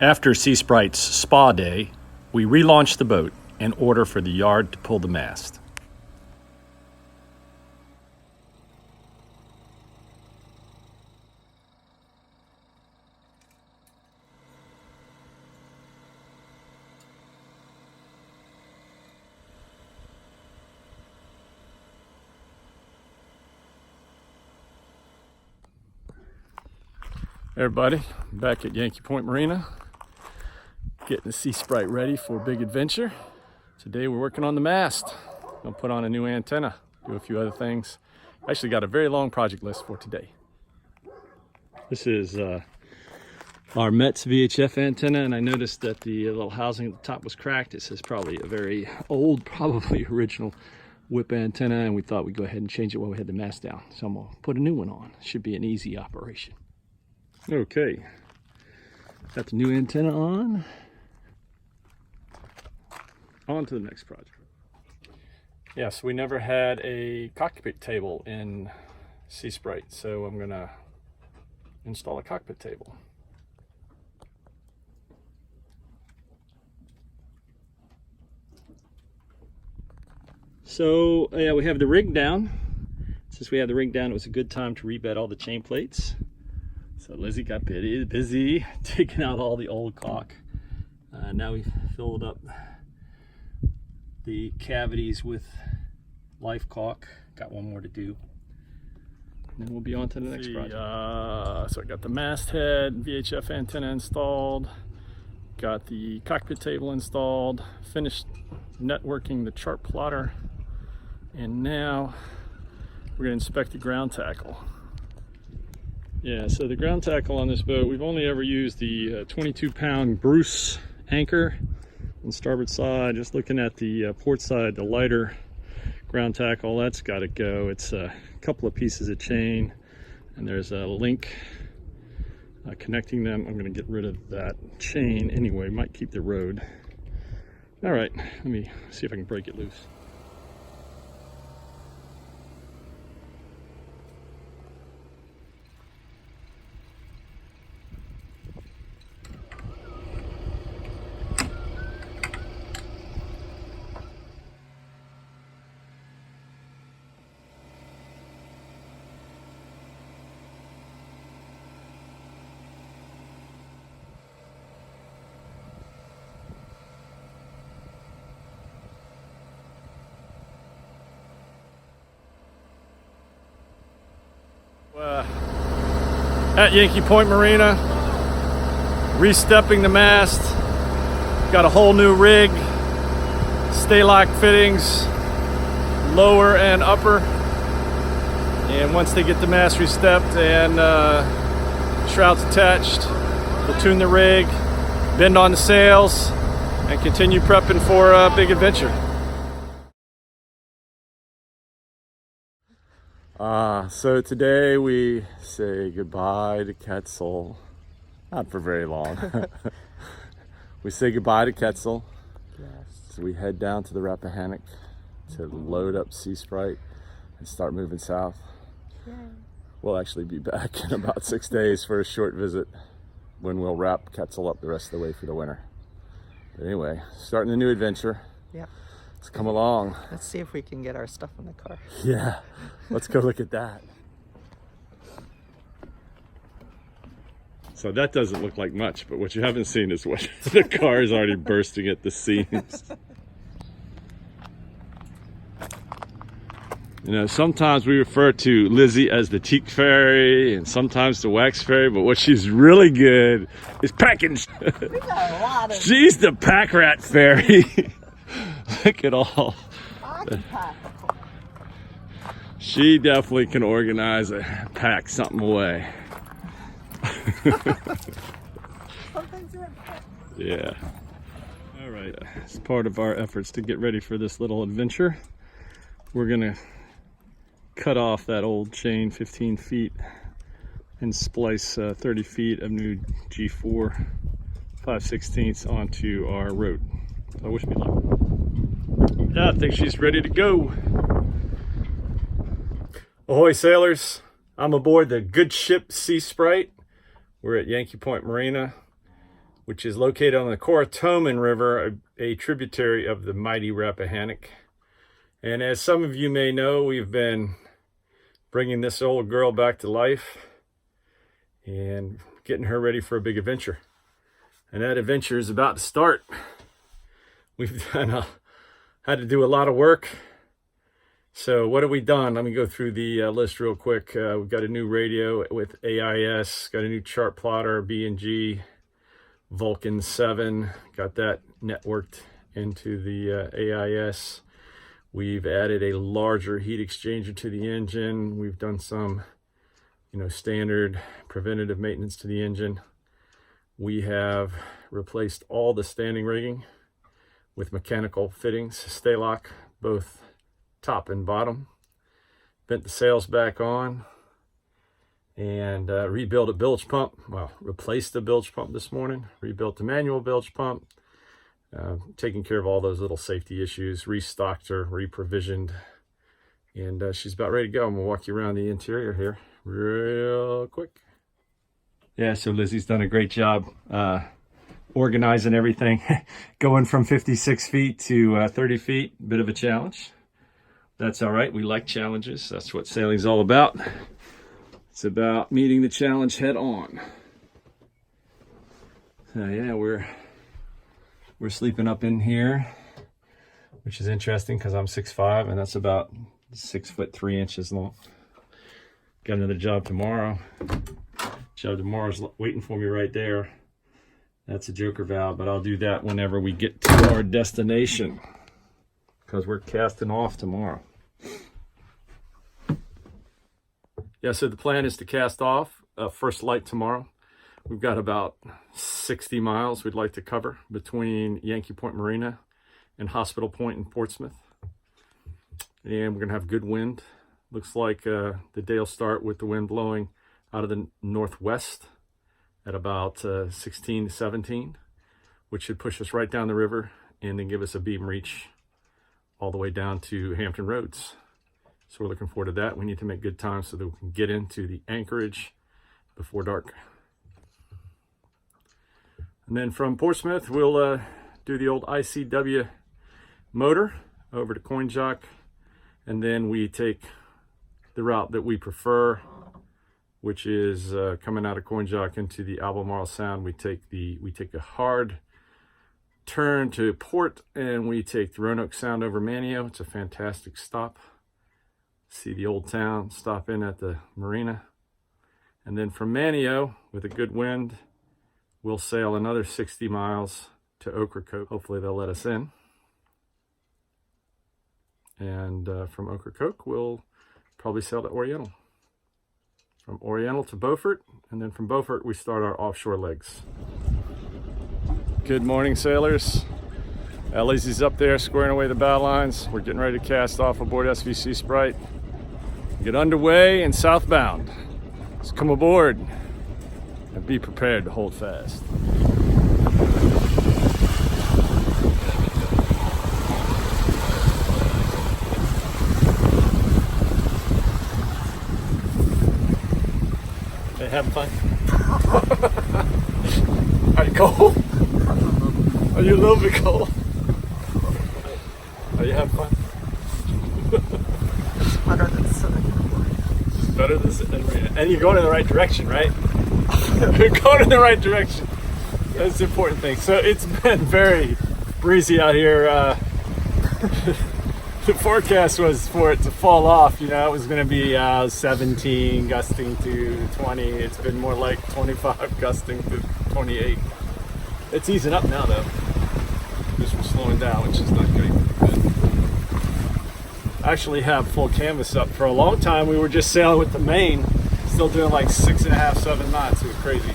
After SeaSprite's spa day, we relaunched the boat in order for the yard to pull the mast. Everybody, back at Yankee Point Marina, getting the SeaSprite ready for a big adventure. Today we're working on the mast. I'll put on a new antenna, do a few other things. Actually got a very long project list for today. This is our Metz VHF antenna, and I noticed that the little housing at the top was cracked. It says probably a very old, probably original whip antenna, and we thought we'd go ahead and change it while we had the mast down. So I'm gonna put a new one on. Should be an easy operation. Okay, got the new antenna on. On to the next project. Yes, we never had a cockpit table in SeaSprite, so I'm gonna install a cockpit table. So yeah, we have the rig down. Since we have the rig down, it was a good time to rebed all the chain plates. So Lizzie got busy taking out all the old caulk. Now we've filled up the cavities with life caulk. Got one more to do. And then we'll be on to the next project. So I got the masthead VHF antenna installed. Got the cockpit table installed. Finished networking the chart plotter. And now we're going to inspect the ground tackle. Yeah, so the ground tackle on this boat, we've only ever used the 22-pound Bruce anchor on the starboard side. Just looking at the port side, the lighter ground tackle, that's got to go. It's a couple of pieces of chain, and there's a link connecting them. I'm going to get rid of that chain anyway. Might keep the rode. All right, let me see if I can break it loose. At Yankee Point Marina, re-stepping the mast. Got a whole new rig, stay-lock fittings, lower and upper. And once they get the mast re-stepped and shrouds attached, we'll tune the rig, bend on the sails, and continue prepping for a big adventure. So today we say goodbye to Quetzal. Not for very long. We say goodbye to Quetzal. Yes. So we head down to the Rappahannock to load up SeaSprite and start moving south. Yay. We'll actually be back in about 6 days for a short visit when we'll wrap Quetzal up the rest of the way for the winter. But anyway, starting a new adventure. Yeah. Let's come along. Let's see if we can get our stuff in the car. Yeah, let's go look at that. So that doesn't look like much, but what you haven't seen is what the car is already bursting at the seams. You know, sometimes we refer to Lizzie as the teak fairy and sometimes the wax fairy, but what she's really good is packing. We got a lot of... She's the pack rat fairy. Look at all. She definitely can organize and pack something away. Yeah. All right. As part of our efforts to get ready for this little adventure, we're gonna cut off that old chain 15 feet and splice 30 feet of new G4 5/16 onto our road. So wish me luck. Yeah, I think she's ready to go. Ahoy sailors, I'm aboard the good ship SeaSprite. We're at Yankee Point Marina. which is located on the Coratoman River, a tributary of the mighty Rappahannock. And as some of you may know, we've been bringing this old girl back to life and getting her ready for a big adventure. And that adventure is about to start. We've had to do a lot of work. So what have we done? Let me go through the list real quick. We've got a new radio with AIS, got a new chart plotter, B&G, Vulcan 7, got that networked into the AIS. We've added a larger heat exchanger to the engine. We've done some, standard preventative maintenance to the engine. We have replaced all the standing rigging with mechanical fittings, stay-lock, both top and bottom. Bent the sails back on and rebuilt a bilge pump. Well, replaced the bilge pump this morning, rebuilt the manual bilge pump, taking care of all those little safety issues, restocked her, re-provisioned, and she's about ready to go. I'm gonna walk you around the interior here real quick. Yeah, so Lizzie's done a great job organizing everything. Going from 56 feet to 30 feet, bit of a challenge. That's all right, we like challenges. That's what sailing's all about. It's about meeting the challenge head on. So yeah, we're sleeping up in here, which is interesting because I'm 6'5", and that's about 6 foot 3 inches long. Got another job tomorrow. Job tomorrow's waiting for me right there. That's a joker valve, but I'll do that whenever we get to our destination because we're casting off tomorrow. Yeah, so the plan is to cast off first light tomorrow. We've got about 60 miles we'd like to cover between Yankee Point Marina and Hospital Point in Portsmouth. And we're gonna have good wind. Looks like the day will start with the wind blowing out of the northwest at about 16 to 17, which should push us right down the river and then give us a beam reach all the way down to Hampton Roads. So we're looking forward to that. We need to make good time so that we can get into the anchorage before dark. And then from Portsmouth, we'll do the old ICW motor over to Coinjock, and then we take the route that we prefer, which is coming out of Coinjock into the Albemarle Sound. We take a hard turn to port, and we take the Roanoke Sound over Manio. It's a fantastic stop. See the old town, stop in at the marina. And then from Manio, with a good wind, we'll sail another 60 miles to Ocracoke. Hopefully they'll let us in. And from Ocracoke, we'll probably sail to Oriental. From Oriental to Beaufort, and then from Beaufort, we start our offshore legs. Good morning, sailors. Lizzie's up there squaring away the bow lines. We're getting ready to cast off aboard SeaSprite. Get underway and southbound. So come aboard and be prepared to hold fast. Hey, having fun? Are you cold? Are you a little bit cold? Are you having fun? It's better than sitting. It's better than sitting. And you're going in the right direction, right? You're going in the right direction. That's the important thing. So it's been very breezy out here. The forecast was for it to fall off. It was going to be 17 gusting to 20. It's been more like 25 gusting to 28. It's easing up now, though. Just from slowing down, which is not great. I actually have full canvas up. For a long time, we were just sailing with the main, still doing like 6.5, 7 knots. It was crazy.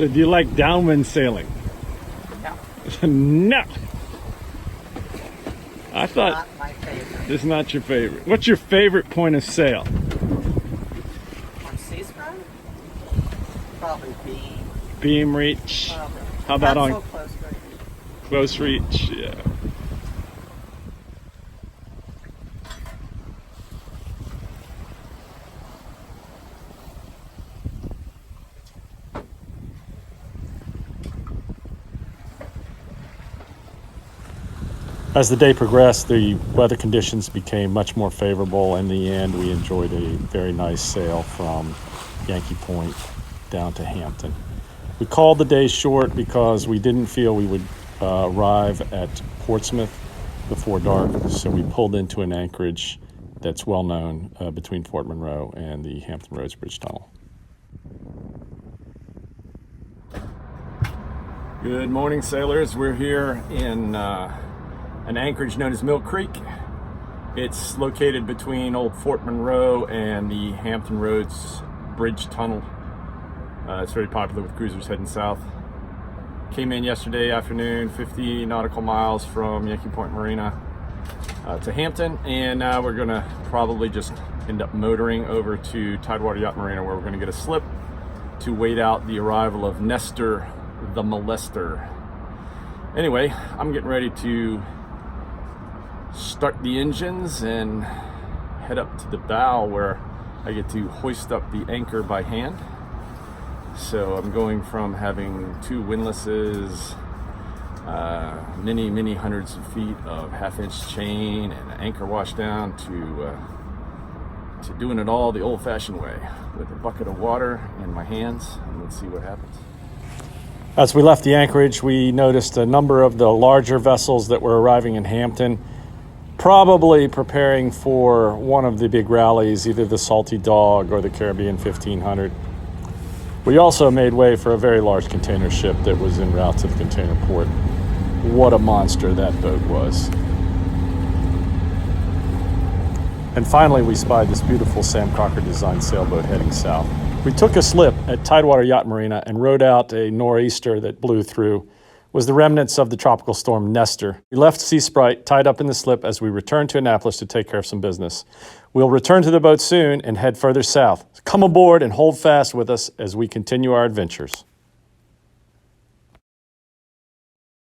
So do you like downwind sailing? No, No. I thought not my favorite. this is not your favorite. What's your favorite point of sail? On SeaSprite? Probably beam. Beam reach. Probably. How about Not on so close range. close reach? Yeah. As the day progressed, the weather conditions became much more favorable. In the end, we enjoyed a very nice sail from Yankee Point down to Hampton. We called the day short because we didn't feel we would arrive at Portsmouth before dark, so we pulled into an anchorage that's well known between Fort Monroe and the Hampton Roads Bridge Tunnel. Good morning, sailors. We're here in an anchorage known as Mill Creek. It's located between old Fort Monroe and the Hampton Roads Bridge Tunnel. It's very popular with cruisers heading south. Came in yesterday afternoon, 50 nautical miles from Yankee Point Marina to Hampton, and now we're gonna probably just end up motoring over to Tidewater Yacht Marina, where we're gonna get a slip to wait out the arrival of Nestor the Molester. Anyway, I'm getting ready to start the engines and head up to the bow where I get to hoist up the anchor by hand. So I'm going from having two windlasses, many hundreds of feet of half-inch chain and an anchor wash down to doing it all the old-fashioned way with a bucket of water in my hands, and let's see what happens. As we left the anchorage, we noticed a number of the larger vessels that were arriving in Hampton, probably preparing for one of the big rallies, either the Salty Dog or the Caribbean 1500. We also made way for a very large container ship that was en route to the container port. What a monster that boat was. And finally, we spied this beautiful Sam Crocker designed sailboat heading south. We took a slip at Tidewater Yacht Marina and rode out a nor'easter that blew through. Was the remnants of the tropical storm Nestor. We left SeaSprite tied up in the slip as we returned to Annapolis to take care of some business. We'll return to the boat soon and head further south. Come aboard and hold fast with us as we continue our adventures.